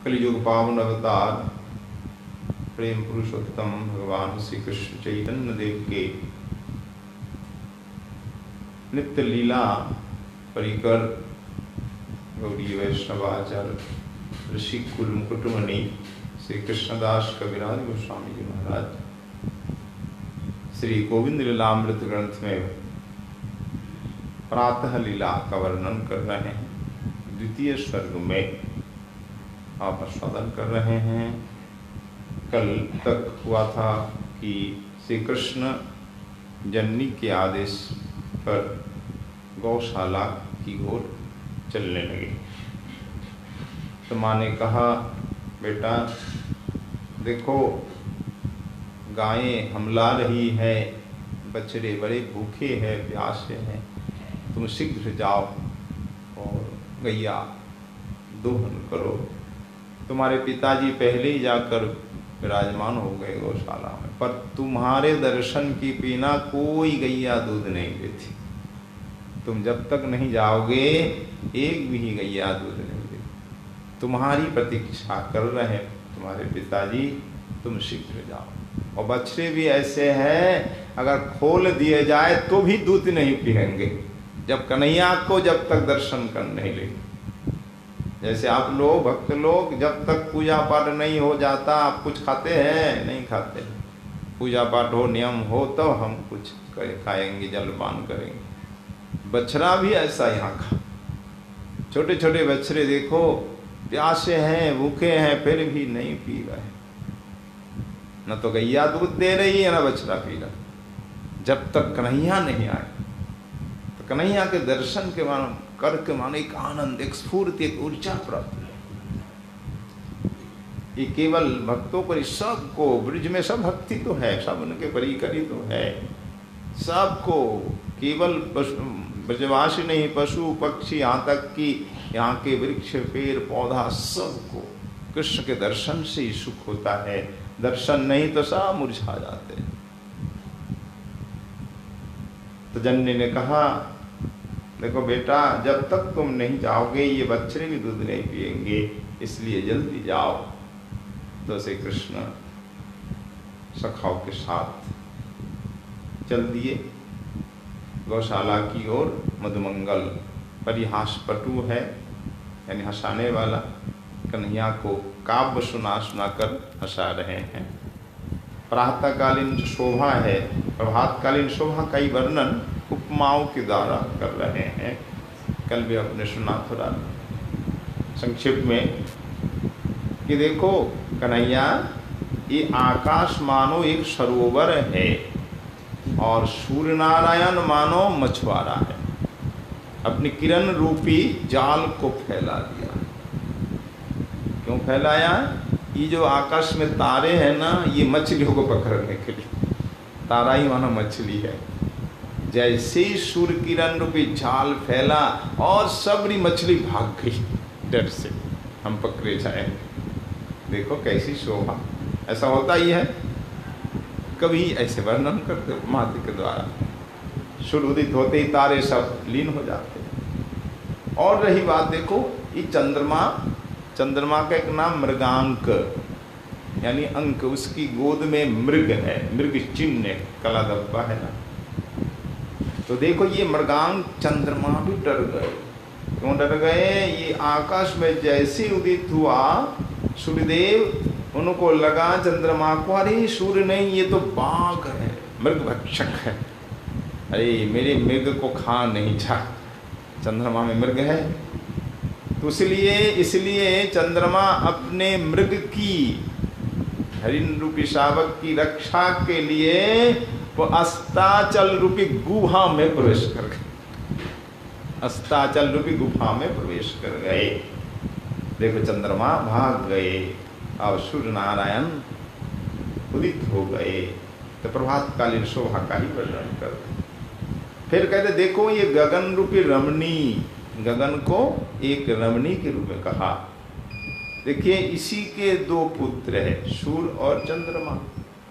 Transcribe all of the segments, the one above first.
कलियुग पावन अवतार प्रेम पुरुषोत्तम भगवान श्री कृष्ण चैतन्य देव के नित्य लीला परिकर गौड़ी वैष्णवाचार्य ऋषि कुल मुकुटमणि श्री कृष्णदास कविराज गोस्वामी जी महाराज श्री गोविंद लीलामृत ग्रंथ में प्रातः लीला का वर्णन कर रहे हैं। द्वितीय सर्ग में आप आस्वादन कर रहे हैं। कल तक हुआ था कि श्री कृष्ण जननी के आदेश पर गौशाला की ओर चलने लगे। तो माँ ने कहा, बेटा देखो गायें हमला रही है, बछड़े बड़े भूखे हैं, प्यासे हैं, तुम शीघ्र जाओ और गैया दोहन करो। तुम्हारे पिताजी पहले ही जाकर विराजमान हो गए गौशाला में, पर तुम्हारे दर्शन की बिना कोई गैया दूध नहीं देती। तुम जब तक नहीं जाओगे एक भी गैया दूध नहीं देती। तुम्हारी प्रतीक्षा कर रहे हैं तुम्हारे पिताजी, तुम शीघ्र जाओ। और बछड़े भी ऐसे हैं, अगर खोल दिए जाए तो भी दूध नहीं पिएंगे जब कन्हैया को जब तक दर्शन कर नहीं ले। जैसे आप लोग भक्त लोग जब तक पूजा पाठ नहीं हो जाता आप कुछ खाते हैं? नहीं खाते। पूजा पाठ हो, नियम हो तो हम कुछ खाएंगे, जलपान करेंगे। बछड़ा भी ऐसा यहाँ का, छोटे छोटे बछड़े देखो, प्यासे हैं, भूखे हैं, फिर भी नहीं पी रहे। न तो गैया दूध दे रही है, न बछड़ा पी रहा। जब तक कन्हैया नहीं आए तो कन्हैया के दर्शन के मानो करके मानो एक आनंद, एक स्फूर्ति, एक ऊर्जा प्राप्त है। ये केवल भक्तों पर, सबको ब्रिज में सब भक्ति तो है, सब उनके परिकरी तो है, सबको, केवल ब्रजवासी नहीं, पशु पक्षी, यहाँ तक कि यहाँ के वृक्ष पेड़ पौधा सबको कृष्ण के दर्शन से ही सुख होता है। दर्शन नहीं तो सब मुरझा जाते हैं। तो जननी ने कहा, देखो बेटा जब तक तुम नहीं जाओगे ये बच्चे भी दूध नहीं पिएंगे, इसलिए जल्दी जाओ। तो श्री कृष्ण सखाओं के साथ चल दिए गौशाला की ओर। मधुमंगल परिहास पटु है, यानी हंसाने वाला, कन्हैया को काव्य सुना कर हंसा रहे हैं। प्रातःकालीन शोभा है, प्रभातकालीन शोभा का ही वर्णन उपमाओं के द्वारा कर रहे हैं। कल भी आपने सुना थोड़ा संक्षिप्त में कि देखो कन्हैया, ये आकाश मानो एक सरोवर है और सूर्य नारायण मानो मछुआरा है। अपनी किरण रूपी जाल को फैला दिया। क्यों फैलाया? ये जो आकाश में तारे हैं ना, ये मछलियों को पकड़ने के लिए। तारा ही मानो मछली है। जैसे ही सूर्य किरण रूपी जाल फैला और सबरी मछली भाग गई डर से, हम पकड़े जाए। देखो कैसी शोभा, ऐसा होता ही है। कभी ऐसे वर्णन करते माते के द्वारा, सूर्य उदित होते ही तारे सब लीन हो जाते। और रही बात, देखो ये चंद्रमा का एक नाम मृगांक, यानी अंक, उसकी गोद में मृग है, मृग चिन्ह कला दब्बा है ना। तो देखो ये मृगांक चंद्रमा भी डर गए। क्यों डर गए? ये आकाश में जैसे उदित हुआ सूर्यदेव, उनको लगा चंद्रमा को, अरे सूर्य नहीं ये तो बाघ है, मृग भक्षक है, अरे मेरे मृग को खा नहीं जा। चंद्रमा में मृग है तो इसलिए चंद्रमा अपने मृग की, हरिण रूपी शावक की रक्षा के लिए वो अस्ताचल रूपी गुफा में प्रवेश कर गए। अस्ताचल रूपी गुफा में प्रवेश कर गए। देखो चंद्रमा भाग गए, अब सूर्य नारायण उदित हो गए। तो प्रभातकालीन शोभा का ही वर्णन करते। फिर कहते देखो ये गगन रूपी रमणी, गगन को एक रमणी के रूप में कहा। देखिए इसी के दो पुत्र है, सूर्य और चंद्रमा,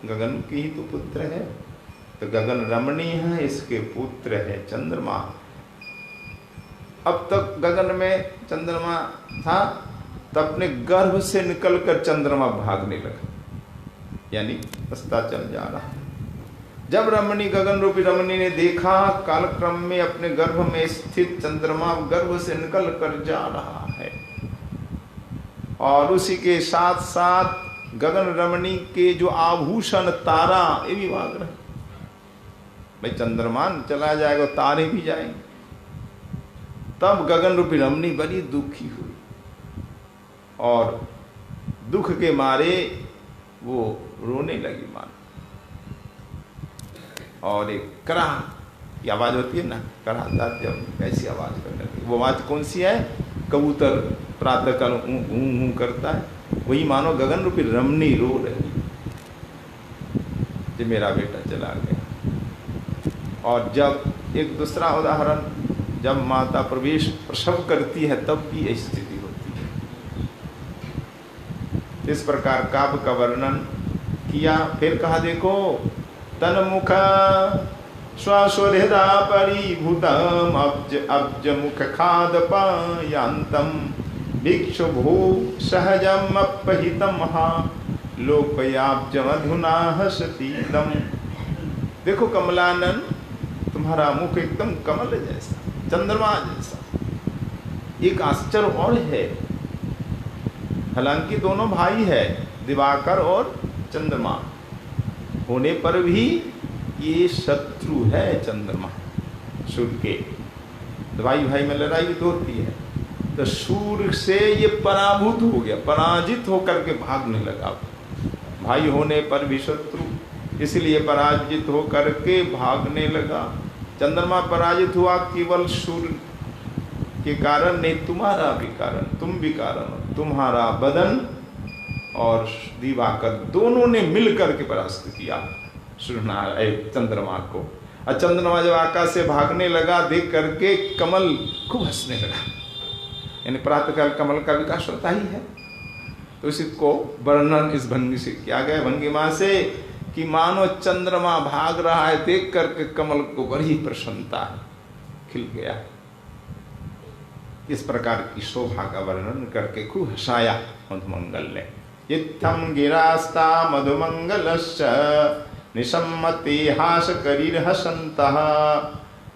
गगन के ही तो पुत्र है। तो गगन रमणी है, इसके पुत्र है चंद्रमा। अब तक गगन में चंद्रमा था, तो अपने गर्भ से निकलकर चंद्रमा भागने लगा, यानी रास्ता चल जा रहा है। जब रमणी, गगन रूपी रमणी ने देखा कालक्रम में अपने गर्भ में स्थित चंद्रमा गर्भ से निकल कर जा रहा है, और उसी के साथ साथ गगन रमणी के जो आभूषण तारा ये भी भाग रहे। भाई चंद्रमा चला जाएगा, तारे भी जाएंगे। तब गगन रूपी रमणी बड़ी दुखी हुई और दुख के मारे वो रोने लगी मान। और एक कराह की आवाज होती है ना, कराहता जब ऐसी आवाज करने लगी। वो आवाज कौन सी है? कबूतर प्रातः काल ऊँ करता है, वही मानो गगन रूपी रमणी रो रही कि मेरा बेटा चला गया। और जब एक दूसरा उदाहरण, जब माता प्रसव करती है तब भी यही स्थिति होती है। इस प्रकार काव्य का वर्णन किया। फिर कहा देखो, तन्मुख श्वासोहृदा परिभूतम अब्ज मुख खाद पायांतम भिक्षु भू सहजम अपहितम लोकयाब्ज मधुना हसतीदम। देखो कमलानन, तुम्हारा मुख एकदम कमल जैसा, चंद्रमा जैसा। एक आश्चर्य और है, हालांकि दोनों भाई है, दिवाकर और चंद्रमा होने पर भी ये शत्रु है चंद्रमा सूर्य के। तो भाई भाई में लड़ाई भी तो होती है, तो सूर्य से ये पराभूत हो गया, पराजित होकर के भागने लगा। भाई होने पर भी शत्रु, इसलिए पराजित होकर के भागने लगा। चंद्रमा पराजित हुआ केवल सूर्य के कारण नहीं, तुम्हारा भी कारण, तुम भी कारण, तुम्हारा बदन और दिवाकर दोनों ने मिलकर के परास्त किया चंद्रमा को। और चंद्रमा जब आकाश से भागने लगा देख करके कमल खूब हंसने लगा, यानी प्रातःकाल कमल का विकास होता ही है। तो इसको वर्णन इस भंगी से किया गया, भंगिमा से, कि मानो चंद्रमा भाग रहा है देख करके कमल को बड़ी प्रसन्नता खिल गया। इस प्रकार की शोभा का वर्णन करके खूब हंसाया मधुमंगल ने। इत्थम गिरास्ता मधुमंगलश्च निसम्मति हास करीर हसन्तः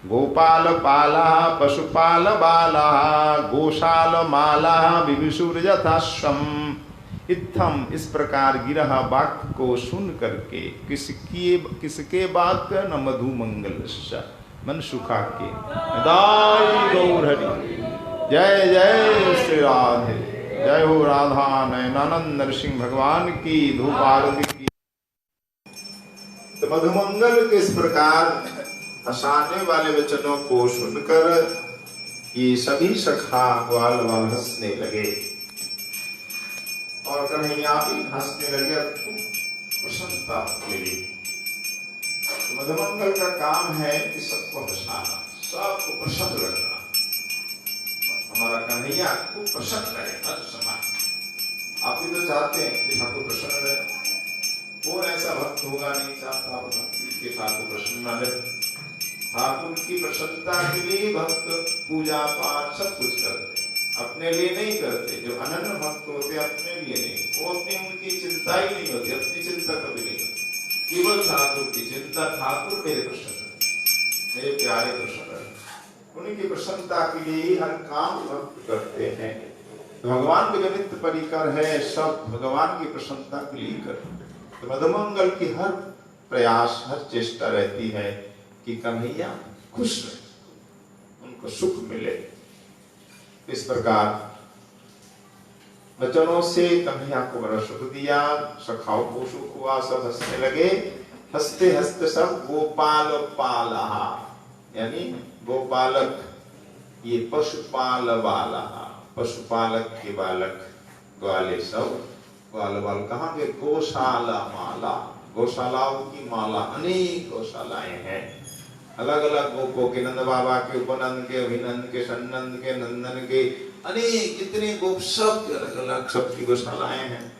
गोपाल पाला पशुपाल बाला गोशाल माला विविशुर यथाश्वम। इत्थम इस प्रकार गिरह वाक्य को सुन करके, किसके वाक्य? न मधुमंगलश्च, मन सुखा के। दाई गौर हरि, जय जय श्री राधे, जय हो राधा नयनानंद नरसिंह भगवान की, धूप आरती की। तो मधुमंगल के इस प्रकार हंसाने वाले वचनों को सुनकर ये सभी सखा ग्वाल वाल हंसने लगे और कन्हैया भी हंसने लगे, प्रसन्नता मिली। तो मधुमंगल का काम है कि सबको हंसाना, सबको प्रसन्न रखना। हमारा कन्हैया खूब प्रसन्न रहे हर समय। आप भी तो चाहते हैं कि ठाकुर प्रसन्न रहे। कौन ऐसा भक्त होगा नहीं चाहता होगा कि ठाकुर प्रसन्न न रहे। ठाकुर की प्रसन्नता के लिए भक्त पूजा पाठ सब कुछ करते, अपने लिए नहीं करते। जो अनन्य भक्त होते अपने लिए नहीं, वो अपनी उनकी चिंता ही नहीं होती, अपनी चिंता कभी नहीं होती, केवल ठाकुर की चिंता। ठाकुर मेरे प्रसन्न, मेरे प्यारे प्रसन्न, उनकी प्रसन्नता के लिए हर काम भक्त करते हैं। तो भगवान के जो नित्य परिकर है सब भगवान की प्रसन्नता के लिए करते। तो मधुमंगल की हर प्रयास, हर चेष्टा रहती है कि कन्हैया खुश रहे, उनको सुख मिले। इस प्रकार वचनों से कन्हैया को बड़ा सुख दिया, सखाओं को सुख हुआ, सब हंसने लगे। हंसते हंसते सब गोपाल पाला, यानी गोपालक, ये पशुपाल वाला, पशुपालक के बालक ग्वाले सब, ग्वाल बाल कहाँ के? गौशाला माला, गौशालाओं की माला, अनेक गौशालाएं हैं अलग अलग गोपों के, नंद बाबा के, उपनंद के, अभिनंद के, सन्नंद के, नंदन के, अनेक जितने गोप सब अलग अलग सबकी गौशालाएं हैं।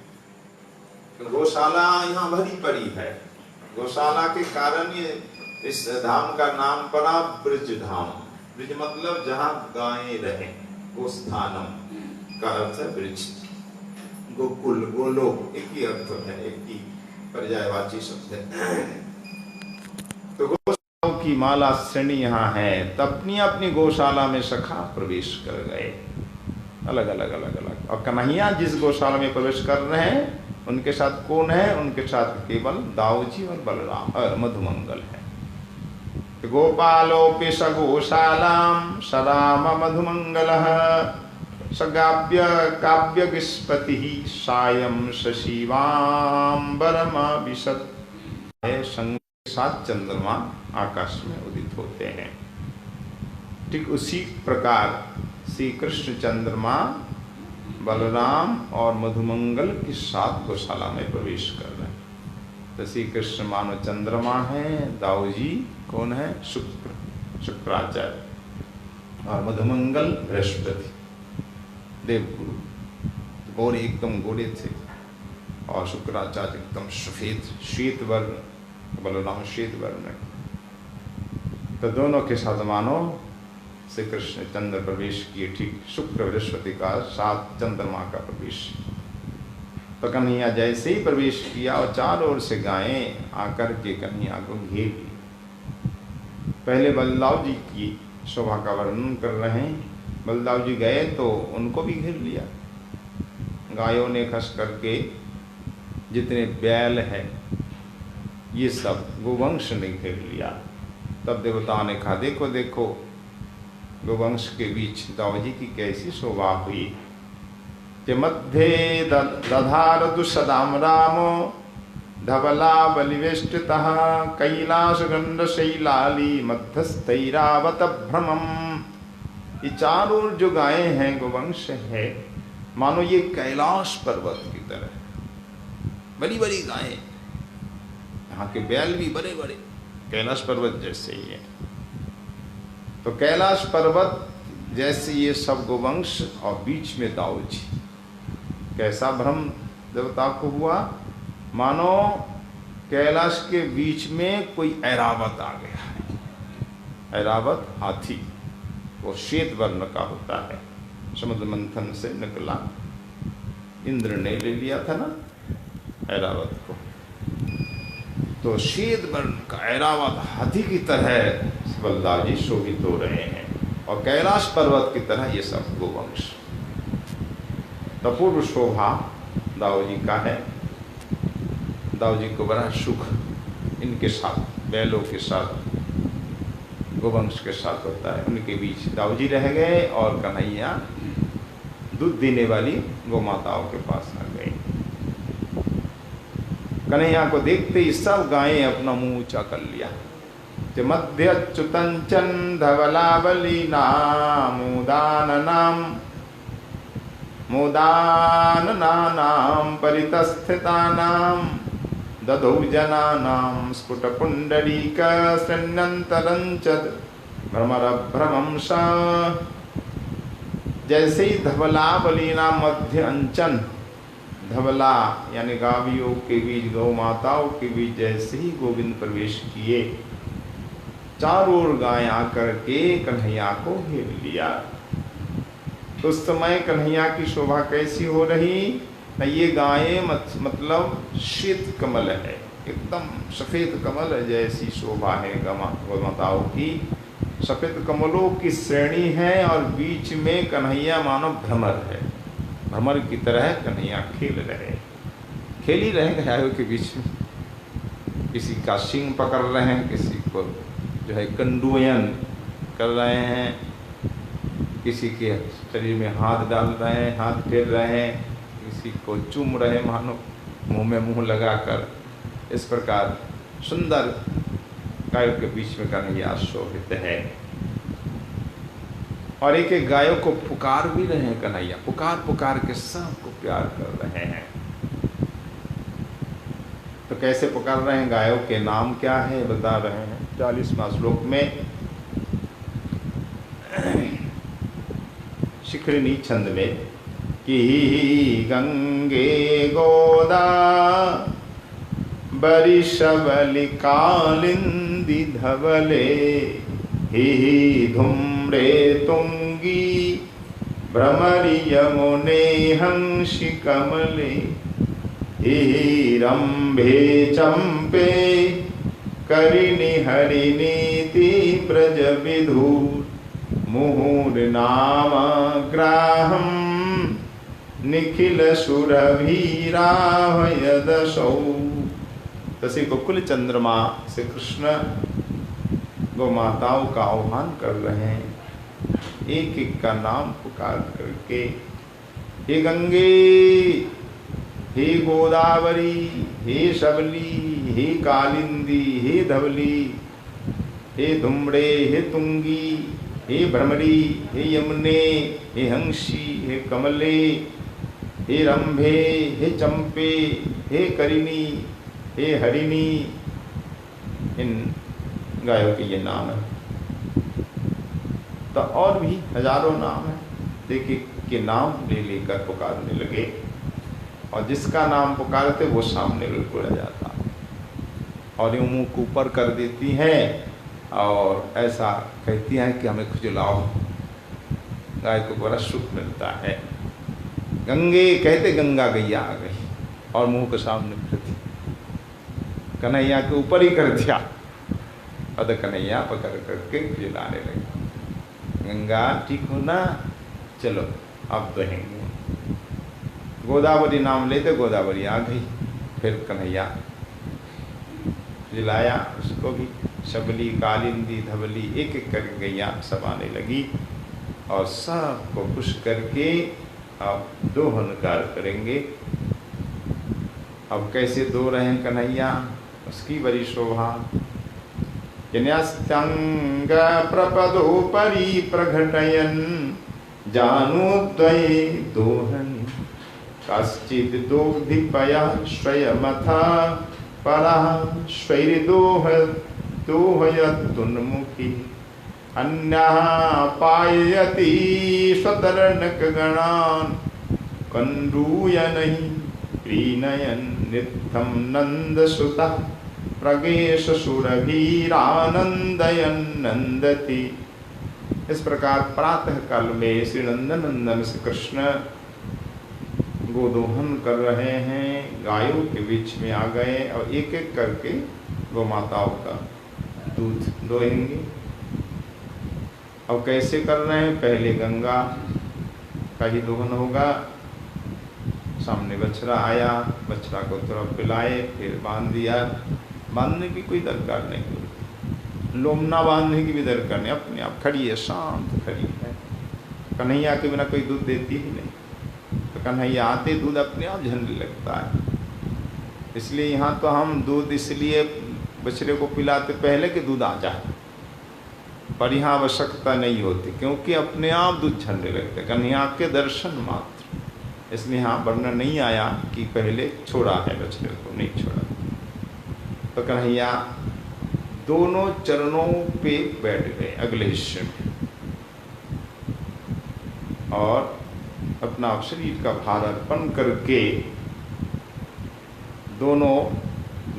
तो गौशाला यहाँ भरी पड़ी है। गौशाला के कारण ये इस धाम का नाम पड़ा ब्रज धाम। ब्रज मतलब जहाँ गायें रहे, गोस्थानम का अर्थ है ब्रज। गोकुल गोलोक एक ही अर्थ है, एक ही पर्यायवाची शब्द है। तो गौशालाओं की माला श्रेणी यहाँ है। तो अपनी अपनी गौशाला में सखा प्रवेश कर गए, अलग अलग अलग अलग। और कन्हैया जिस गौशाला में प्रवेश कर रहे हैं उनके साथ कौन है? उनके साथ केवल दाऊजी और बलराम मधुमंगल है। तो गोपालोपि स गौशालां सदाम मधुमंगलः सगाव्य काव्य गिस्पति सायं शशिवांबरमाविशत्। संग के साथ चंद्रमा आकाश में उदित होते हैं। ठीक उसी प्रकार श्री कृष्ण चंद्रमा बलराम और मधुमंगल के साथ गौशाला में प्रवेश कर रहे हैं। तो श्री कृष्ण मानो चंद्रमा है, दाऊजी कौन है? शुक्राचार्य, और मधुमंगल बृहस्पति देवगुरु। गोरे एकदम गोरे थे और शुक्राचार्य एकदम सफेद श्वेत वर्ण, बलराम श्वेत वर्ण। तो दोनों के साथ मानो श्री कृष्ण चंद्र प्रवेश किए। ठीक शुक्र बृहस्पति का साथ चंद्रमा का प्रवेश। तो कन्हैया जैसे ही प्रवेश किया और चारों ओर से गायें आकर के कन्हैया को घेर ली। पहले बलदाव जी की शोभा का वर्णन कर रहे हैं। बलदाव जी गए तो उनको भी घेर लिया। गायों ने खस करके जितने बैल है ये सब गोवंश ने घेर लिया। तब देवताओं ने कहा देखो देखो गोवंश के बीच दाऊजी की कैसी शोभा हुई। के मध्य दधार दुसदाम रामो धवला बलिवेष्टितः कैलाश गंड शैलाली मध्यस्थैरावत भ्रमम। ये चारों जो गायें हैं गोवंश है, मानो ये कैलाश पर्वत की तरह बड़ी बड़ी गायें। यहाँ के बैल भी बड़े बड़े कैलाश पर्वत जैसे ही है। तो कैलाश पर्वत जैसे ये सब गोवंश और बीच में दाऊजी। कैसा भ्रम देवता को हुआ? मानो कैलाश के बीच में कोई ऐरावत आ गया है। ऐरावत हाथी, वो श्वेत वर्ण का होता है, समुद्र मंथन से निकला। इंद्र ने ले लिया था ना ऐरावत को। तो श्वेत वर्ण का ऐरावत हाथी की तरह बलदाव जी शोभित हो रहे हैं और कैलाश पर्वत की तरह ये सब गोवंश। अपूर्व शोभा दाऊजी का है। दाऊजी को बड़ा सुख इनके साथ, बैलों के साथ, गोवंश के साथ होता है। उनके बीच दाऊजी रह गए और कन्हैया दूध देने वाली गौ माताओं के पास आ गए। कन्हैया को देखते ही सब गायें अपना मुंह ऊंचा कर लिया। मध्य च्युतंचन धवलावली मोदाननानां परितस्थितानां दधौ जनानां स्फुटपुण्डरीक श्रृण्यन्तरञ्च भ्रमरभ्रमं सा। जैसे ही धवलावली नाम मध्य अंचन, धवला यानी गावियों के बीच, गौ माताओं के बीच जैसे ही गोविंद प्रवेश किए, चारों ओर गाय आकर के कन्हैया को घेर लिया। तो उस समय कन्हैया की शोभा कैसी हो रही? ये गायें मतलब श्वेत कमल है, एकदम सफेद कमल जैसी शोभा है गौ माताओं की। सफेद कमलों की श्रेणी है और बीच में कन्हैया मानो भ्रमर है। भ्रमर की तरह कन्हैया खेल ही रहे गायों के बीच में। किसी का सींग पकड़ रहे हैं, किसी को जो है कंडुयन कर रहे हैं, किसी के शरीर में हाथ डाल रहे हैं, हाथ फेर रहे हैं, किसी को चूम रहे मानो मुंह में मुंह लगाकर। इस प्रकार सुंदर गायों के बीच में कन्हैया शोभित है। और एक एक गायों को पुकार भी रहे हैं कन्हैया, पुकार पुकार के सबको प्यार कर रहे हैं। तो कैसे पुकार रहे हैं? गायों के नाम क्या है बता रहे हैं 40वां श्लोक में। शिखरिणी छंद में कि गंगे गोदा बरिशवली कालिंदी धवले ही धूम्रे तुंगी भ्रमरि यमुने हंसि कमले हे रंभे चंपे करिणि हरिणीति ब्रज विधूर मुहुर्नाम ग्राहं निखिल सुरभीराभयदशौ। तसे गोकुल चंद्रमा से कृष्ण गौ माताओं का आह्वान कर रहे हैं, एक एक का नाम पुकार करके। हे गंगे, हे गोदावरी, हे शबली, हे कालिंदी, हे धवली, हे धुम्रे, हे तुंगी, हे भ्रमरी, हे यमुने, हे हंसी, हे कमले, हे रंभे, हे चंपे, हे करिणी, हे हरिणी। इन गायों के ये नाम है। तो और भी हजारों नाम है। देखिए के नाम ले लेकर पुकारने लगे, और जिसका नाम पुकारते वो सामने बिल्कुल आ जाता, और यूं मुंह को ऊपर कर देती हैं और ऐसा कहती हैं कि हमें खुजलाओ। गाय को बड़ा सुख मिलता है। गंगे कहते गंगा गैया आ गई, और मुंह के सामने कर दी, कन्हैया के ऊपर ही कर दिया, और कन्हैया पकड़ करके खुजलाने लगे। गंगा ठीक हो ना, चलो अब तो हैंगे। गोदावरी नाम लेते गोदावरी आ गई, फिर कन्हैया जिलाया उसको भी। शबली, कालिंदी, धवली, एक एक करके गैया सब आने लगी, और सबको खुश करके अब दोहनकार करेंगे। अब कैसे दो रहे हैं कन्हैया, उसकी बड़ी शोभा। न्यस्तंग प्रपदोपरि प्रघटयन् जानोद्वये दोहनि कश्चित् दोग्धिपया स्वयमथा परः स्वैर्दोहयत्तुन्मुखी अन्यः पाययति स्वतर्णकगणान् कण्डूयनैः प्रीणयन् नित्यं नन्दसुतः प्रगेश सुरभीरानंदयन नंदती। इस प्रकार प्रातः काल में श्री नंदन से कृष्ण गोदोहन कर रहे हैं, गायों के बीच में आ गए, और एक एक करके गौ माताओं का दूध दोहेंगे। अब कैसे कर रहे हैं, पहले गंगा का ही दोहन होगा। सामने बछड़ा आया, बछड़ा को थोड़ा पिलाए, फिर बांध दिया। बांधने की कोई दरकार नहीं होती, लोमना बांधने की भी दरकार नहीं, अपने आप खड़ी है, शांत खड़ी है। कन्हैया के बिना कोई दूध देती ही नहीं, तो कन्हैया आते दूध अपने आप झलने लगता है। इसलिए यहाँ तो हम दूध इसलिए बछड़े को पिलाते पहले कि दूध आ जाए, पर यहाँ आवश्यकता नहीं होती, क्योंकि अपने आप दूध झलने लगते। कन्हैया के दर्शन मात्र, इसलिए यहाँ वर्णन नहीं आया कि पहले छोड़ा है बछड़े को, नहीं छोड़ा। तो कन्हैया दोनों चरणों पे बैठ गए अगले हिस्से में, और अपना शरीर का भार अर्पण करके दोनों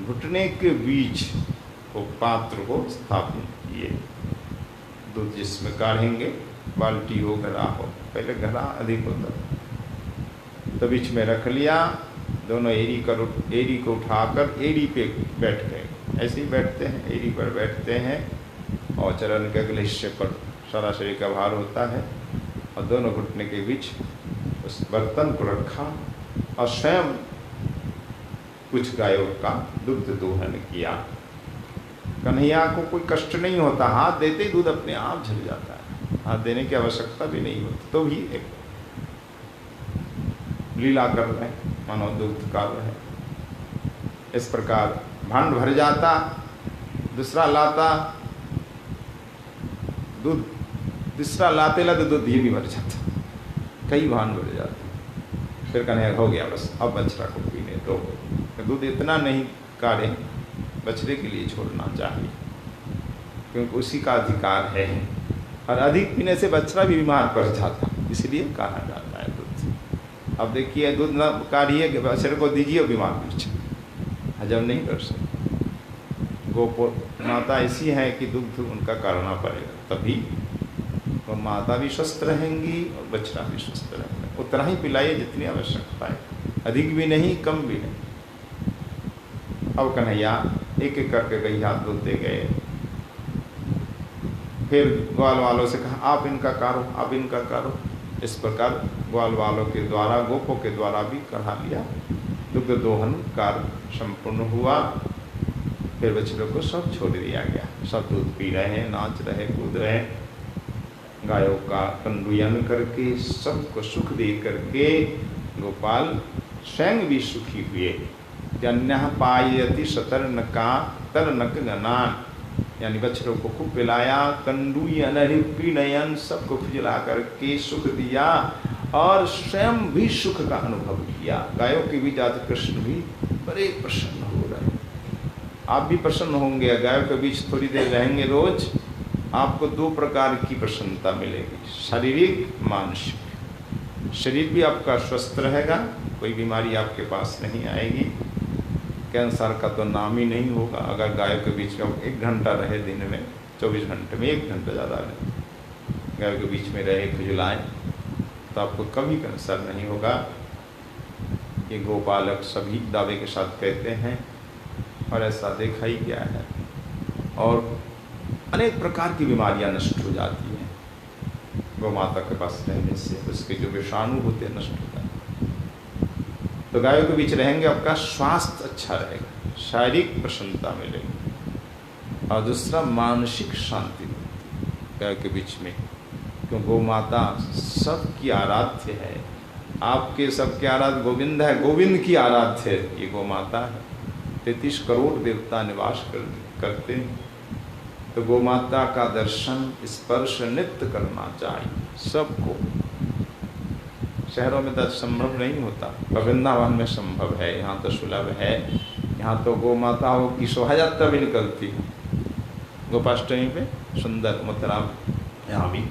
घुटने के बीच वो पात्र को स्थापित किए। दूध जिसमें काढ़ेंगे, बाल्टी हो घड़ा हो, पहले घड़ा अधिक होता तो बीच में रख लिया। दोनों एड़ी को उठाकर एड़ी पे बैठ गए, ऐसे ही बैठते हैं, एड़ी पर बैठते हैं, और चरण के अगले हिस्से पर सारा शरीर का भार होता है, और दोनों घुटने के बीच उस बर्तन को रखा, और स्वयं कुछ गायों का दुग्ध दोहन किया। कन्हैया को कोई कष्ट नहीं होता, हाथ देते ही दूध अपने आप झल जाता है, हाथ देने की आवश्यकता भी नहीं होती। तो भी एक लीला कर रहे हैं, मानो दुग्ध कार्य है। इस प्रकार भांड भर जाता, दूसरा लाता दूध, तीसरा लाते लाते दूध ये भी भर जाता, कई भांड भर जाते। फिर कहने हो गया बस, अब बछड़ा को पीने दो। दूध इतना नहीं काढ़े, बछड़े के लिए छोड़ना चाहिए, क्योंकि उसी का अधिकार है, और अधिक पीने से बछड़ा भी बीमार पड़ जाता, इसलिए कहा जाता है दूध। अब देखिए दूध न काढ़िए, बछड़े को दीजिए, बीमार पड़ जाए, हजम नहीं कर सकते। गोपो माता ऐसी है कि दुग्ध उनका काढ़ना पड़ेगा, तभी वो माता भी स्वस्थ रहेंगी और बछड़ा भी स्वस्थ रहेगा। उतना ही पिलाइए जितनी आवश्यकता है, अधिक भी नहीं कम भी नहीं। अब कन्हैया एक एक करके गई हाथ धोते गए। फिर ग्वाल वालों से कहा आप इनका कारो, आप इनका कारो। इस प्रकार ग्वाल वालों के द्वारा, गोपों के द्वारा भी कढ़ा लिया। दुग्ध दोहन कार्य संपूर्ण हुआ। फिर बछड़ों को सब छोड़ दिया गया। सब दूध पी रहे हैं, नाच रहे, कूद रहे। गायों का कंडुयन करके सबको सुख दे करके गोपाल स्वयं भी सुखी हुए। जन्य पायति शतर्नका तरनक गनान, यानी बछड़ों को खूब पिलाया, कंडुयन पीनयन सबको खिला करके सुख दिया और स्वयं भी सुख का अनुभव किया। गायों के भी जाते कृष्ण भी बड़े प्रसन्न हो रहे। आप भी प्रसन्न होंगे। गायों के बीच थोड़ी देर रहेंगे रोज, आपको दो प्रकार की प्रसन्नता मिलेगी, शारीरिक मानसिक। शरीर भी आपका स्वस्थ रहेगा, कोई बीमारी आपके पास नहीं आएगी, कैंसर का तो नाम ही नहीं होगा। अगर गायों के बीच में 1 घंटा रहे दिन में, 24 घंटे में 1 घंटा ज़्यादा रहे, गायों के बीच में रहे, खुजलाएँ, तो आपको कभी कैंसर नहीं होगा। ये गोपालक सभी दावे के साथ कहते हैं और ऐसा देखा ही गया है। और अनेक प्रकार की बीमारियां नष्ट हो जाती हैं गौ माता के पास रहने से, उसके जो विषाणु होते हैं नष्ट हो जाते हैं। तो गायों के बीच रहेंगे, आपका स्वास्थ्य अच्छा रहेगा, शारीरिक प्रसन्नता मिलेगी और दूसरा मानसिक शांति मिलती है गायों के बीच में। क्यों गौ माता सबकी आराध्य है, आपके सबके आराध्य गोविंद है, गोविंद की आराध्य ये गौ माता है। 33 करोड़ देवता निवास करते हैं। तो गौ माता का दर्शन स्पर्श नित्य करना चाहिए सबको। शहरों में तो संभव नहीं होता, वृंदावन में संभव है, यहाँ तो सुलभ है। यहाँ तो गौ माताओं की शोभा यात्रा भी निकलती है गोपाष्टमी पे, सुंदर मथुरा यहाँ भी।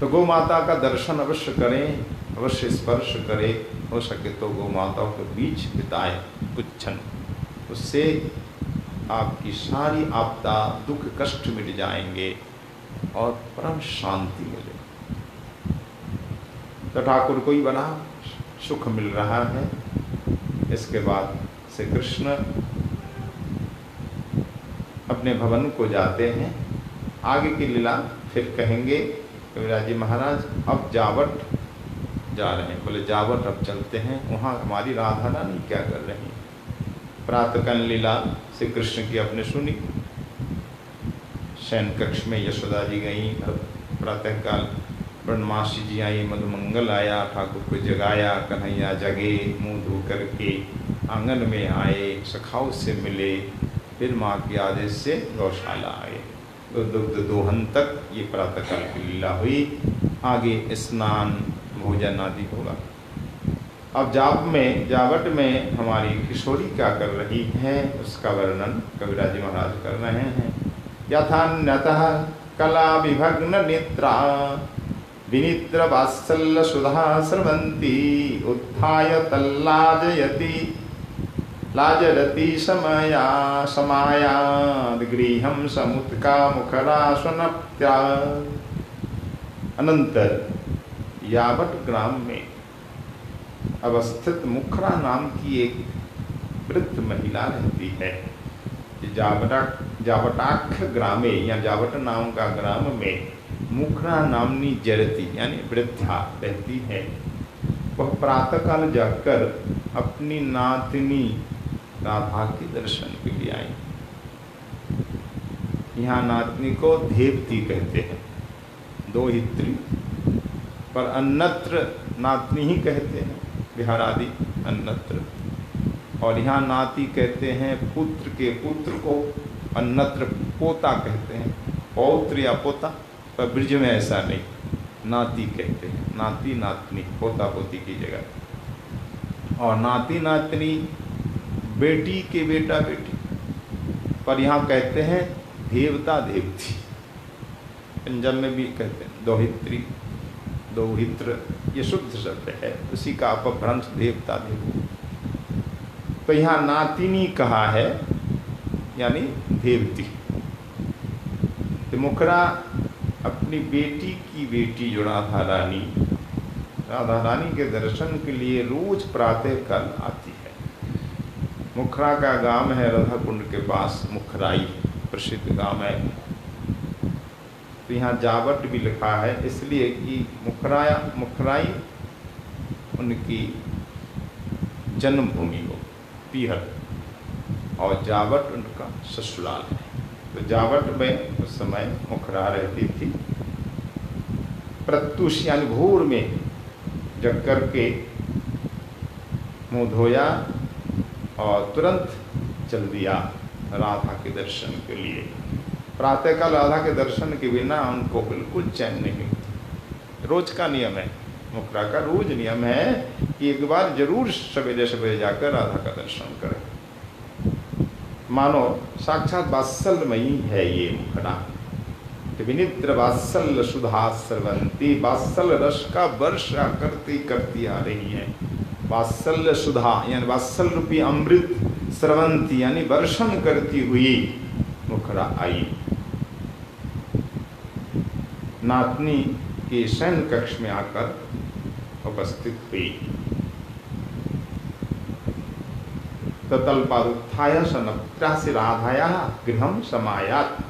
तो गौ माता का दर्शन अवश्य करें, अवश्य स्पर्श करें, हो सके तो गौ माताओं के बीच बिताएं कुछ क्षण, उससे आपकी सारी आपदा दुख कष्ट मिट जाएंगे और परम शांति मिलेगी। तो ठाकुर को ही बड़ा सुख मिल रहा है। इसके बाद श्री कृष्ण अपने भवन को जाते हैं। आगे की लीला फिर कहेंगे। कविराज जी महाराज अब जावट जा रहे हैं, बोले जावट अब चलते हैं, वहाँ हमारी राधा रानी क्या कर रही हैं। प्रातःकाल लीला श्री कृष्ण की आपने सुनी। शयन कक्ष में यशोदा जी गई, प्रातःकाल ब्रह्मासी जी आई, मधुमंगल आया, ठाकुर को जगाया, कन्हैया जगे, मुंह धो करके आंगन में आए, सखाओं से मिले, फिर माँ के आदेश से गौशाला आए। तो दुग्ध दोहन तक ये प्रातःकाल की लीला हुई। आगे स्नान भोजन आदि होगा। अब जावट में हमारी किशोरी क्या कर रही है उसका वर्णन कविराज जी महाराज कर रहे हैं। यथान्यतः कला विभग्न नेत्रा विनिद्र वात्सल्य सुधा स्रवन्ती उत्थाय तल्लाजयति लाजरति समायाद गृहं समुत्का मुखरा स्वनप्त्या। अनंतर यावट ग्राम में अवस्थित मुखरा नाम की एक वृद्ध महिला रहती है। जावटाक्ष ग्रामे या जावट नाम का ग्राम में मुखरा नामनी जरती यानी वृद्धा रहती है। वह प्रातःकाल जाकर अपनी नातिनी राधा के दर्शन के लिए आई। यहाँ नातनी को देवती कहते हैं, दोहित्री, पर अन्यत्र नातनी ही कहते हैं, बिहार आदि अन्यत्र। और यहाँ नाती कहते हैं पुत्र के पुत्र को, अन्यत्र पोता कहते हैं, पौत्र या पोता, पर ब्रिज में ऐसा नहीं, नाती कहते हैं, नाती नातनी, पोता पोती की जगह। और नाती नातनी बेटी के बेटा बेटी, पर यहाँ कहते हैं देवता देवती। पंजाब में भी कहते हैं दोहित्री, दोहित्र, ये शुद्ध शब्द है, उसी का अपभ्रंश देवता देवती। तो यहाँ नातिनी कहा है यानी देवती। तो मुखरा अपनी बेटी की बेटी जो राधा रानी के दर्शन के लिए रोज प्रातः काल आती है। मुखरा का गांव है राधा कुंड के पास, मुखराई प्रसिद्ध गांव है। तो यहाँ जावट भी लिखा है इसलिए कि मुखराई उनकी जन्मभूमि हो, पीहर, और जावट उनका ससुराल है। तो जावट में उस समय मुखरा रहती थी। प्रत्युष यानी भोर में जग करके मुँह धोया और तुरंत चल दिया राधा के दर्शन के लिए। प्रातःकाल राधा के दर्शन के बिना उनको बिल्कुल चैन नहीं। रोज का नियम है, मुखरा का रोज नियम है कि एक बार जरूर सवेरे सवेरे जाकर राधा का दर्शन करें। मानो साक्षात वात्सल्यमयी है ये मुखरा। विनिद्र वात्सल्य सुधा स्रवंती, वात्सल्य रस का वर्षा करती करती आ रही है। वात्सल्य सुधा यानी वात्सल्य रूपी अमृत, स्रवंती यानी वर्षण करती हुई मुखरा आई। नातनी के शयन कक्ष में आकर उपस्थित हुई। ततल्पादुत्थाय सनप्त्रासि राधाया गृहं समायात।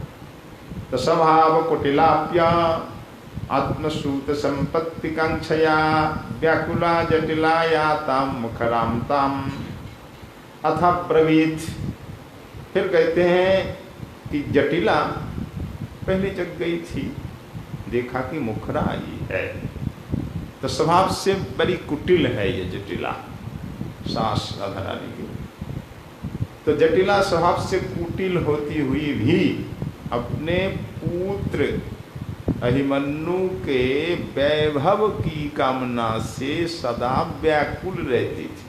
स्वभाव कुटिलाप्य आत्मसूत संपत्ति कांक्षया व्याकुला जटिलाया ताम मुखराम ताम अथ ब्रवीत। फिर कहते हैं कि जटिला पहले जग गई थी, देखा कि मुखरा आई है। तो स्वभाव से बड़ी कुटिल है ये जटिला, सास राधा रानी की। तो जटिला स्वभाव से कुटिल होती हुई भी अपने पुत्र अभिमन्यु के वैभव की कामना से सदा व्याकुल रहती थी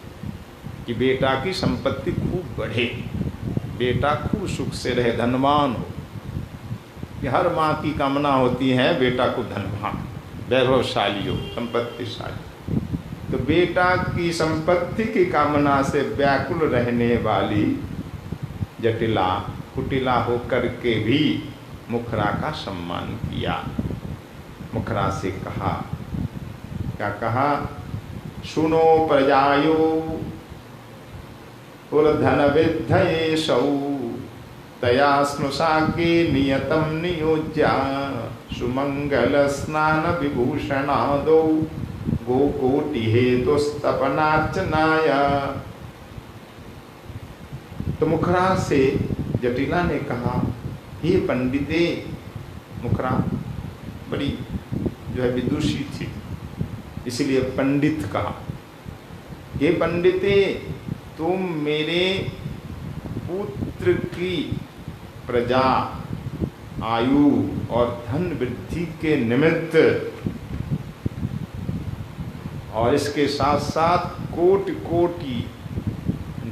कि बेटा की संपत्ति खूब बढ़े, बेटा खूब सुख से रहे, धनवान हो। कि हर माँ की कामना होती है बेटा को धनवान, वैभवशाली हो, संपत्तिशाली। तो बेटा की संपत्ति की कामना से व्याकुल रहने वाली जटिला कुटिला होकर के भी मुखरा का सम्मान किया। मुखरा से कहा, क्या कहा? सुनो प्रजायो पुरधन विद्धयेशौ तया स्नुषा के नियतम नियोज्या सुमंगल स्नान विभूषणादौ गोकोटि हेतुस्तपनार्चनाय। तो मुखरा से जटिला ने कहा, हे पंडिते, मुखरा बड़ी जो है विदुषी थी इसलिए पंडित कहा, हे पंडिते, तुम मेरे पुत्र की प्रजा, आयु और धन वृद्धि के निमित्त और इसके साथ साथ कोटि कोटि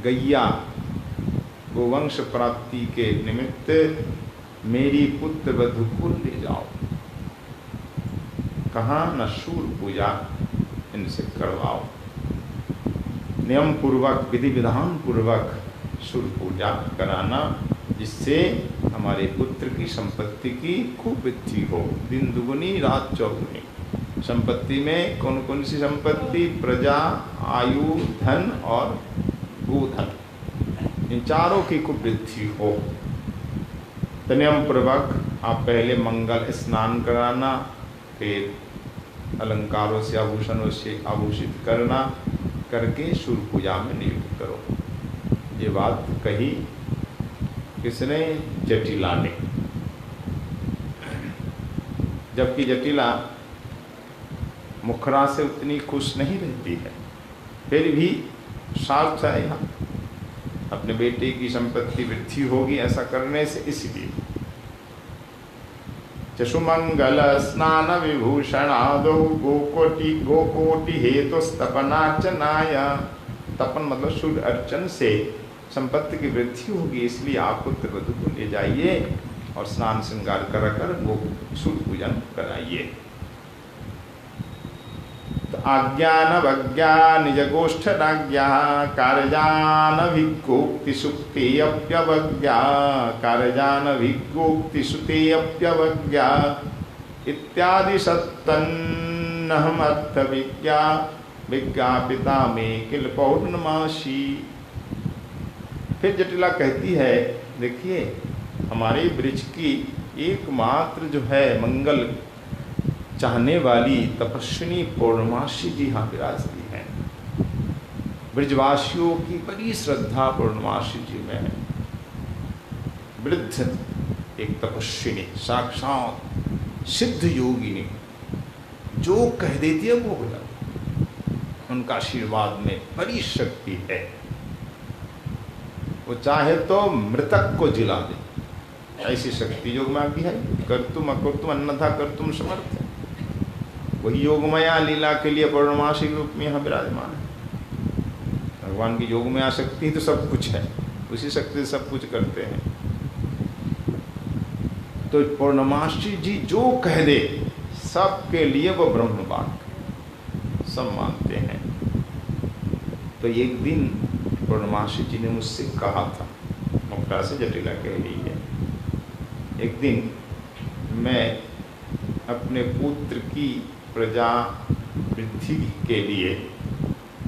गैया गोवंश प्राप्ति के निमित्त मेरी पुत्र वधू को ले जाओ। कहाँ? न शूर पूजा इनसे करवाओ, नियम पूर्वक विधि विधान पूर्वक शूर पूजा कराना, जिससे हमारे पुत्र की संपत्ति की खूब वृद्धि हो, दिन दुगुनी रात चौगुनी। संपत्ति में कौन कौन सी संपत्ति? प्रजा, आयु, धन और गोधन, इन चारों की खूब वृद्धि हो। तो नियम पूर्वक आप पहले मंगल स्नान कराना, फिर अलंकारों से आभूषणों से आभूषित करना, करके सूर्य पूजा में नियुक्त करो। ये बात कही किसने? जटिला ने। जबकि जटिला मुखरा से उतनी खुश नहीं रहती है, फिर भी स्वार्थ है यहाँ, अपने बेटे की संपत्ति वृद्धि होगी ऐसा करने से, इसलिए चशुमंगल स्नान विभूषणादो गोकोटि हेतुस्तपनार्चनाय। तपन मतलब शुद्ध अर्चन से संपत्ति की वृद्धि होगी, इसलिए आप पुत्र वधू को ले जाइए और स्नान श्रृंगार कर वो सूर्य पूजन कराइए। तो आज्ञान निज गोष्ठ राज्ञा कारजान भिक्कोक्ति सुक्ति अप्यवज्ञा कारजान भिक्कोक्ति सुते अप्यवज्ञा। इत्यादि सत्तन्नहमर्थ विज्ञापिता में किल पौर्णमासी। फिर जटिला कहती है, देखिए हमारे वृक्ष की एकमात्र जो है मंगल चाहने वाली तपस्विनी पौर्णमासी जी यहाँ विराजती हैं। ब्रजवासियों की बड़ी श्रद्धा पौर्णमासी जी में है। वृद्ध एक तपस्विनी, साक्षात सिद्ध योगिनी, जो कह देती है वो हो जाता है। उनका आशीर्वाद में बड़ी शक्ति है। वो चाहे तो मृतक को जिला दे, ऐसी शक्ति योग में आती है। कर्तुम अकर्तुम अन्यथा कर्तुम समर्थ है। वही योगमया लीला के लिए पौर्णमासी रूप में यहाँ विराजमान है। भगवान की योगमया शक्ति तो सब कुछ है, उसी शक्ति से सब कुछ करते हैं। तो पौर्णमासी जी जो कह दे सबके लिए वो ब्रह्म वाक्य, सब मानते हैं। तो एक दिन पौर्णमासी जी ने मुझसे कहा था, मुक्ता से जटिला कह रही है, एक दिन मैं अपने पुत्र की प्रजा वृद्धि के लिए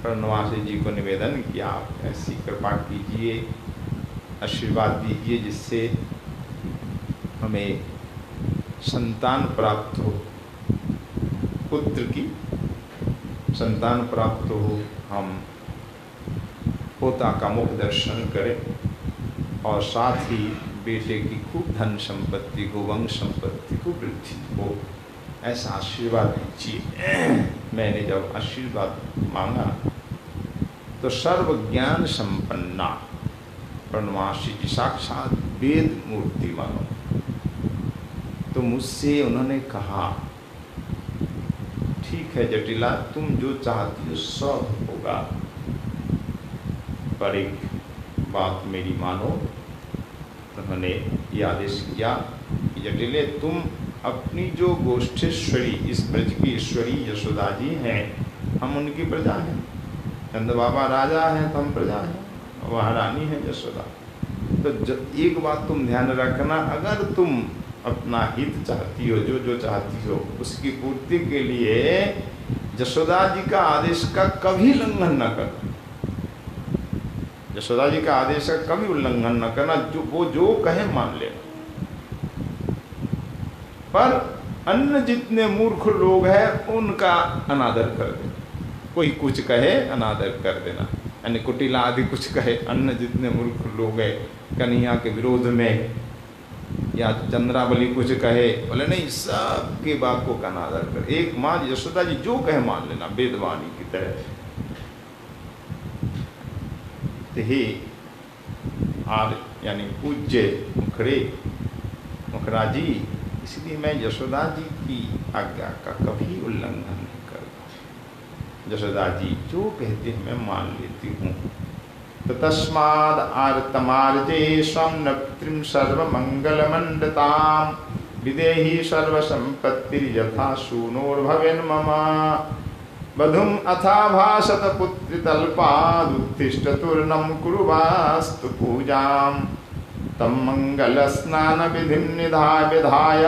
पौर्णमासी जी को निवेदन किया, आप ऐसी कृपा कीजिए, आशीर्वाद दीजिए जिससे हमें संतान प्राप्त हो, पुत्र की संतान प्राप्त हो, हम पोता का मुख दर्शन करें और साथ ही बेटे की खूब धन संपत्ति को, वंश संपत्ति को वृद्धि हो, ऐसा आशीर्वाद दीजिए। मैंने जब आशीर्वाद मांगा तो सर्व ज्ञान संपन्ना पौर्णमासी जी साक्षात वेद मूर्ति मानो। तो मुझसे उन्होंने कहा, ठीक है जटिला, तुम जो चाहती हो सब होगा, पर एक बात मेरी मानो। उन्होंने ये आदेश किया कि जटिले, तुम अपनी जो गोष्ठेश्वरी, इस ब्रज की ईश्वरी यशोदा जी हैं, हम उनकी प्रजा हैं। चंद बाबा राजा हैं तो हम प्रजा हैं, वहाँ रानी है यशोदा। तो एक बात तुम ध्यान रखना, अगर तुम अपना हित चाहती हो, जो जो चाहती हो, उसकी पूर्ति के लिए यशोदा जी का आदेश का कभी उल्लंघन न करना। यशोदा जी का आदेश का कभी उल्लंघन न करना, वो जो कहे मान लेना। पर अन्य जितने मूर्ख लोग हैं उनका अनादर कर देना। कोई कुछ कहे अनादर कर देना, यानी कुटिला आदि कुछ कहे, अन्य जितने मूर्ख लोग हैं कन्हैया के विरोध में या चंद्रावली कुछ कहे, बोले नहीं, सबके बात को का अनादर कर। एक माँ यशोदा जी जो कहे मान लेना, वेदवाणी की तरह। हे आर्य यानी पूज्य मुखरा जी, इसलिए मैं यशोदा जी की आज्ञा का कभी उल्लंघन नहीं करता। यशोदा जी जो कहते हैं मैं मान लेती हूँ। तो तस्माद् आर्तमार्जे स्वं नप्त्रिं सर्वमंगलमंडतां विदेहि सर्वसंपत्तिर्यथा सूनोर्भवेन्मम वधुम अथा भाषत पुत्रितल्पादुत्तिष्ठतुर्नं कुरु वास्तु पूजां तम मंगल स्नान विधिं विधाय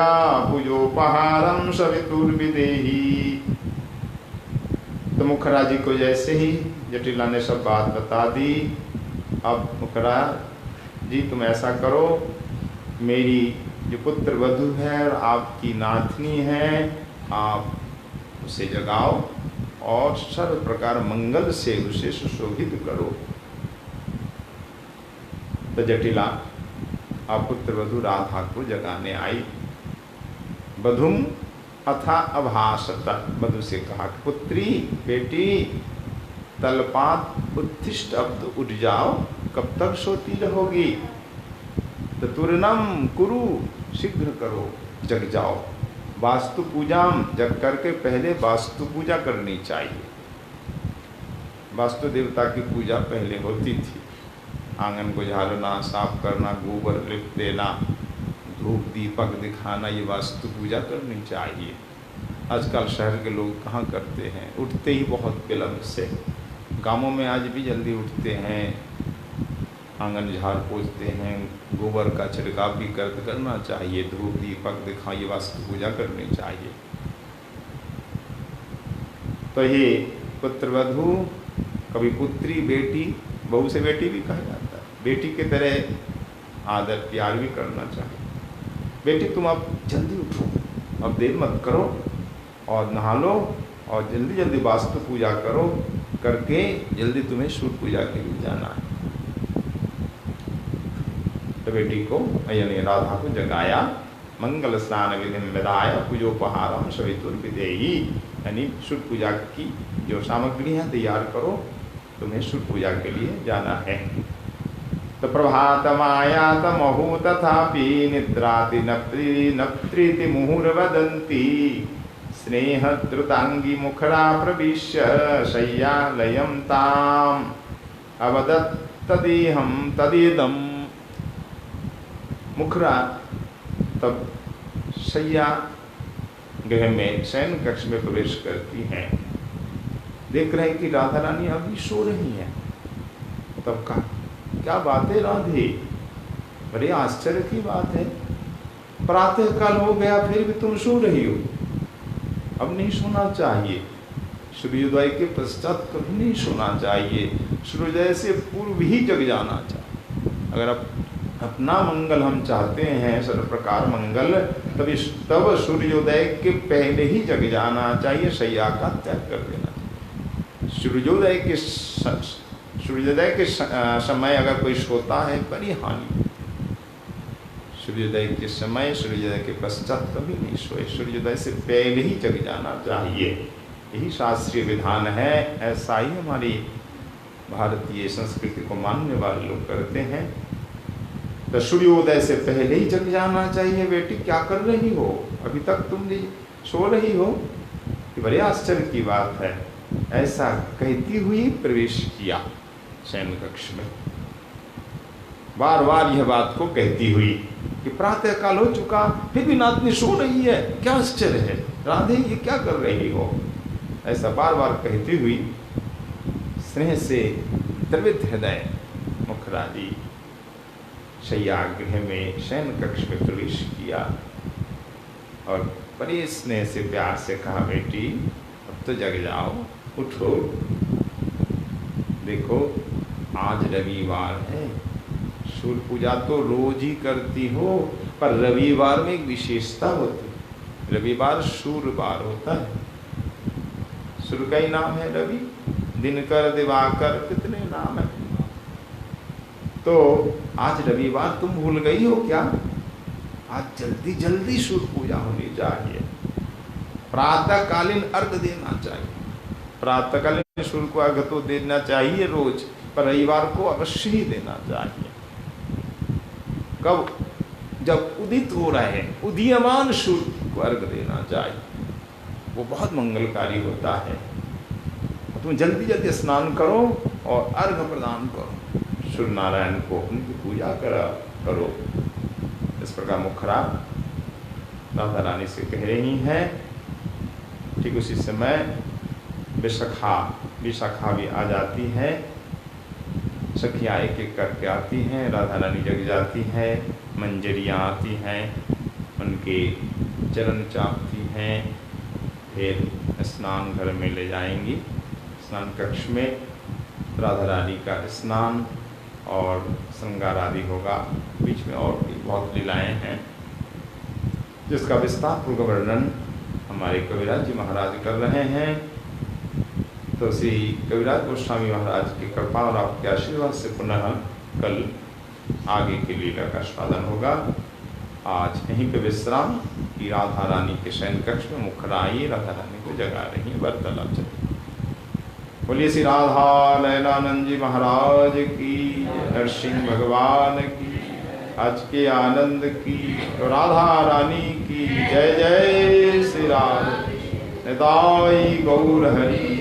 भुजोपहारं सवितुर्विदेहि। तो मुखरा जी को जैसे ही जटिला ने सब बात बता दी, अब मुखरा जी तुम ऐसा करो, मेरी जो पुत्र वधू है और आपकी नाथनी है, आप उसे जगाओ और सर्व प्रकार मंगल से उसे सुशोभित करो। तो जटिला आप पुत्र वधू राधा को जगाने आई। वधुम अथा अभाषत, वधु से कहा, पुत्री बेटी तलपात उत्थिष्ट, अब तो उठ जाओ, कब तक सोती रहोगी। तो तुरनम कुरु, शीघ्र करो, जग जाओ। वास्तु पूजाम, जग करके पहले वास्तु पूजा करनी चाहिए। वास्तु देवता की पूजा पहले होती थी। आंगन को झाड़ना, साफ करना, गोबर लिप देना, धूप दीपक दिखाना, ये वास्तु पूजा करनी चाहिए। आजकल शहर के लोग कहाँ करते हैं, उठते ही बहुत विलम्ब से। गांवों में आज भी जल्दी उठते हैं, आंगन झाड़ पोछते हैं, गोबर का छिड़काव भी करना चाहिए, धूप दीपक दिखाइए, वास्तु पूजा करनी चाहिए। तो ये पुत्र वधू, कभी पुत्री बेटी, बहू से बेटी भी कहा जाता है, बेटी की तरह आदर प्यार भी करना चाहिए। बेटी तुम अब जल्दी उठो, अब देर मत करो और नहा लो और जल्दी जल्दी वास्तु पूजा करो, करके जल्दी तुम्हें सूर्य पूजा के लिए जाना है। तो बेटी को यानी राधा को जगाया, मंगल स्नान विधिम विधाय पूजोपहारम सवितुर्विधेयी, यानी सूर्य पूजा की जो सामग्री है तैयार करो, तुम्हें सूर्य पूजा के लिए जाना है। तो प्रभातमायात महु तथापि निद्राति नप्त्रीति मुहुर्वदन्ति, स्नेह द्रुतांगी मुखरा प्रविश्य शय्यालयं ताम अवदत् तदेहं तदेदम। मुखरा तब शय्या गृह में शयन कक्ष में प्रवेश करती हैं, देख रहे कि राधा रानी अभी सो रही हैं। तब कहा, क्या बात है राधे, बड़े आश्चर्य की बात है, प्रातः काल हो गया फिर भी तुम सो रही हो, अब नहीं सोना चाहिए, सूर्योदय के पश्चात कभी नहीं सोना चाहिए, सूर्योदय से पूर्व ही जग जाना चाहिए। अगर अपना मंगल हम चाहते हैं, सर्व प्रकार मंगल, तब सूर्योदय के पहले ही जग जाना चाहिए, शैया का त्याग कर देना चाहिए। सूर्योदय के समय अगर कोई सोता है बड़ी हानि, सूर्योदय के समय, सूर्योदय के पश्चात कभी नहीं सोए, सूर्योदय से पहले ही जग जाना चाहिए, यही शास्त्रीय विधान है। ऐसा ही हमारी भारतीय संस्कृति को मानने वाले लोग करते हैं। तो सूर्योदय से पहले ही जग जाना चाहिए। बेटी क्या कर रही हो, अभी तक तुम नहीं सो रही हो, ये बड़े आश्चर्य की बात है। ऐसा कहती हुई प्रवेश किया शयन कक्ष में, बार बार यह बात को कहती हुई कि प्रातः काल हो चुका फिर भी नातनी सो रही है, क्या आश्चर्य है, राधे ये क्या कर रही हो, ऐसा बार बार कहती हुई स्नेह से द्रवित हृदय मुखराजी शय्यागृह में शयन कक्ष में प्रवेश किया और बड़े स्नेह से प्यार से कहा, बेटी अब तो जग जाओ, उठो, देखो आज रविवार है, सूर्य पूजा तो रोज ही करती हो, पर रविवार में एक विशेषता होती है, रविवार सूर्यवार होता है, सूर्य का ही नाम है रवि, दिनकर दिवाकर कितने नाम है। तो आज रविवार तुम भूल गई हो क्या, आज जल्दी जल्दी सूर्य पूजा होनी चाहिए, प्रातःकालीन अर्घ देना चाहिए, प्रातःकालीन सूर्य को अर्घ तो देना चाहिए रोज, पर रविवार को अवश्य ही देना चाहिए। कब, जब उदित हो रहे हैं, उदीयमान सूर्य को अर्घ देना चाहिए, वो बहुत मंगलकारी होता है। तुम जल्दी जल्दी स्नान करो और अर्घ प्रदान करो, सूर्य नारायण को उनकी पूजा करो। इस प्रकार मुखरा राधा रानी से कह रही हैं। ठीक उसी समय विशाखा भी आ जाती है, सखियाँ एक एक करके आती हैं, राधा रानी जग जाती है, मंजरियाँ आती हैं, उनके चरण चापती हैं, फिर स्नान घर में ले जाएंगी। स्नान कक्ष में राधा रानी का स्नान और श्रृंगार आदि होगा, बीच में और भी बहुत लीलाएँ हैं जिसका विस्तार पूर्वक वर्णन हमारे कविराज जी महाराज कर रहे हैं। तो श्री कविराज गोस्वामी महाराज की कृपा और आपके आशीर्वाद से पुनः कल आगे की लीला का स्वादन होगा। आज यहीं पे विश्राम की राधा रानी के शयन कक्ष में मुखरा आई राधा रानी को जगा रही है, वार्तालाप चल। बोलिए श्री राधा लैलानंद जी महाराज की, नरसिंह भगवान की, आज के आनंद की, राधा रानी की जय जय। श्री राधे निताई गौर हरि।